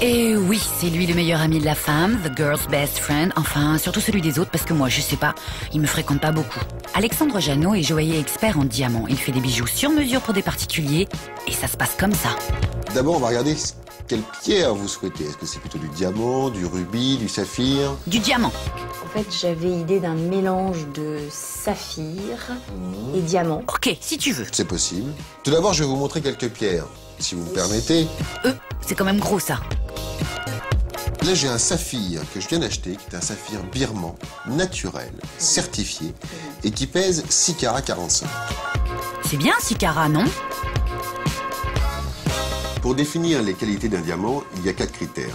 Et oui, c'est lui le meilleur ami de la femme, the girl's best friend, enfin, surtout celui des autres, parce que moi, je sais pas, il me fréquente pas beaucoup. Alexandre Jeannot est joaillier expert en diamants. Il fait des bijoux sur mesure pour des particuliers, et ça se passe comme ça. D'abord, on va regarder quelle pierre vous souhaitez. Est-ce que c'est plutôt du diamant, du rubis, du saphir? Du diamant. En fait, j'avais idée d'un mélange de saphir et diamant. Ok, si tu veux. C'est possible. Tout d'abord, je vais vous montrer quelques pierres, si vous me permettez. C'est quand même gros, ça. Là, j'ai un saphir que je viens d'acheter, qui est un saphir birman, naturel, certifié, et qui pèse 6 carats 45. C'est bien, 6 carats, non? Pour définir les qualités d'un diamant, il y a 4 critères.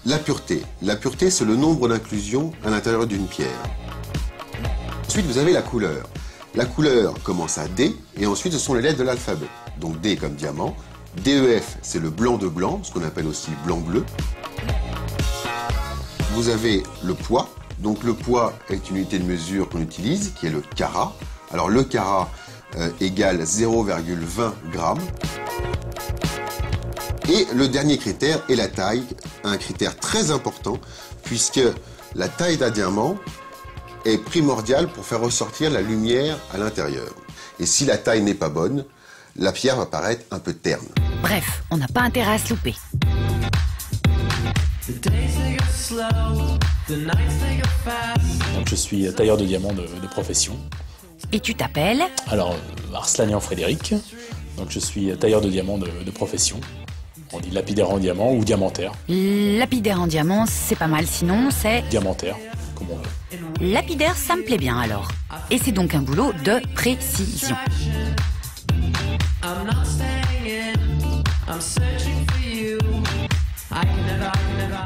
La pureté. La pureté, c'est le nombre d'inclusions à l'intérieur d'une pierre. Ensuite, vous avez la couleur. La couleur commence à D, et ensuite, ce sont les lettres de l'alphabet. Donc D comme diamant. DEF, c'est le blanc de blanc, ce qu'on appelle aussi blanc-bleu. Vous avez le poids. Donc le poids est une unité de mesure qu'on utilise, qui est le carat. Alors le carat égale 0,20 grammes. Et le dernier critère est la taille, un critère très important, puisque la taille d'un diamant est primordiale pour faire ressortir la lumière à l'intérieur. Et si la taille n'est pas bonne, la pierre va paraître un peu terne. Bref, on n'a pas intérêt à se louper. Donc je suis tailleur de diamants de profession. Et tu t'appelles? Alors, Arslanian Frédéric. Donc je suis tailleur de diamants de profession. On dit lapidaire en diamant ou diamantaire. Lapidaire en diamant, c'est pas mal, sinon c'est... Diamantaire, comme on veut. Lapidaire, ça me plaît bien alors. Et c'est donc un boulot de précision.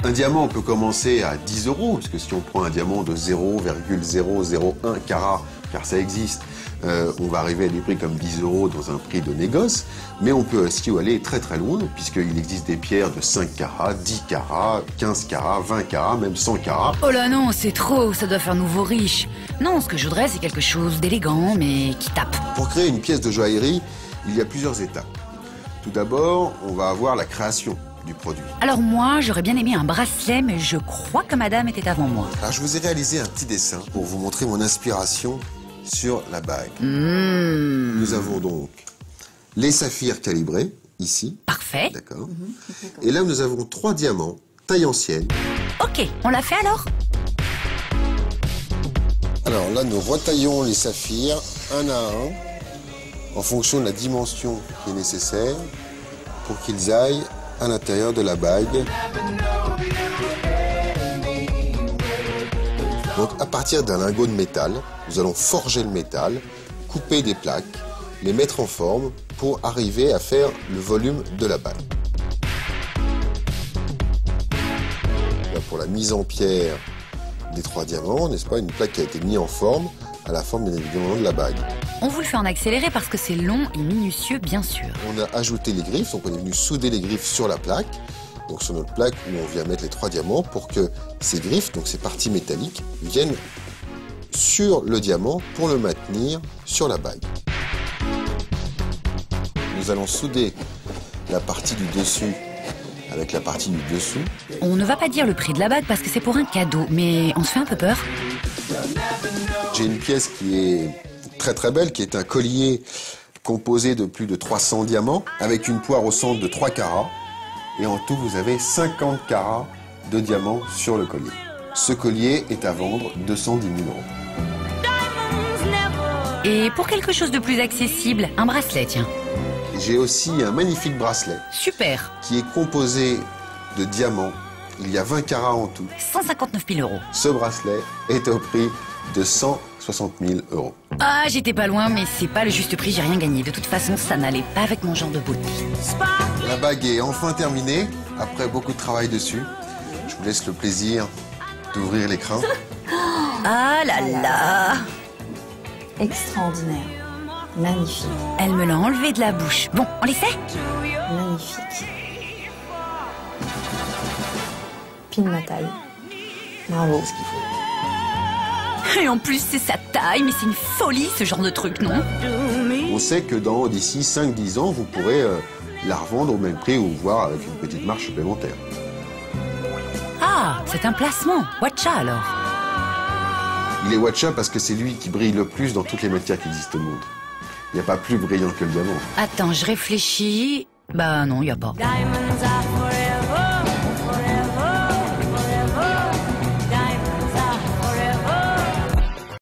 Un diamant, on peut commencer à 10 €, parce que si on prend un diamant de 0,001 carat, car ça existe, on va arriver à des prix comme 10 € dans un prix de négoce, mais on peut aussi aller très très loin, puisqu'il existe des pierres de 5 carats, 10 carats, 15 carats, 20 carats, même 100 carats. Oh là non, c'est trop, ça doit faire nouveau riche. Non, ce que je voudrais, c'est quelque chose d'élégant, mais qui tape. Pour créer une pièce de joaillerie, il y a plusieurs étapes. Tout d'abord, on va avoir la création du produit. Alors moi, j'aurais bien aimé un bracelet, mais je crois que madame était avant moi. Alors je vous ai réalisé un petit dessin pour vous montrer mon inspiration sur la bague. Nous avons donc les saphirs calibrés, ici. Parfait. D'accord. Et là, nous avons 3 diamants, taille ancienne. Ok, on l'a fait alors? Alors là, nous retaillons les saphirs un à un, en fonction de la dimension qui est nécessaire, pour qu'ils aillent à l'intérieur de la bague. Donc à partir d'un lingot de métal, nous allons forger le métal, couper des plaques, les mettre en forme pour arriver à faire le volume de la bague. Là, pour la mise en pierre des 3 diamants, n'est-ce pas, une plaque qui a été mise en forme à la forme bien évidemment de la bague. On vous le fait en accéléré parce que c'est long et minutieux, bien sûr. On a ajouté les griffes, donc on est venu souder les griffes sur la plaque, donc sur notre plaque où on vient mettre les 3 diamants pour que ces griffes, donc ces parties métalliques, viennent sur le diamant pour le maintenir sur la bague. Nous allons souder la partie du dessus avec la partie du dessous. On ne va pas dire le prix de la bague parce que c'est pour un cadeau, mais on se fait un peu peur. J'ai une pièce qui est très très belle, qui est un collier composé de plus de 300 diamants, avec une poire au centre de 3 carats. Et en tout, vous avez 50 carats de diamants sur le collier. Ce collier est à vendre 210 000 €. Et pour quelque chose de plus accessible, un bracelet, tiens. J'ai aussi un magnifique bracelet Super. qui est composé de diamants. Il y a 20 carats en tout. 159 000 €. Ce bracelet est au prix de 160 000 €. Ah, j'étais pas loin, mais c'est pas le juste prix, j'ai rien gagné. De toute façon, ça n'allait pas avec mon genre de beauté. La bague est enfin terminée, après beaucoup de travail dessus. Je vous laisse le plaisir d'ouvrir l'écran. Ah là là. Extraordinaire. Magnifique. Elle me l'a enlevé de la bouche. Bon, on l'essaie? Magnifique. Pile ma taille. Bravo. Ce qu'il faut. Et en plus, c'est sa taille, mais c'est une folie ce genre de truc, non? On sait que d'ici 5-10 ans, vous pourrez la revendre au même prix ou voire avec une petite marge supplémentaire. Watcha, c'est un placement. Watcha alors. Il est Watcha parce que c'est lui qui brille le plus dans toutes les matières qui existent au monde. Il n'y a pas plus brillant que le diamant. Attends, je réfléchis. Bah non, y a pas. Diamonds are forever.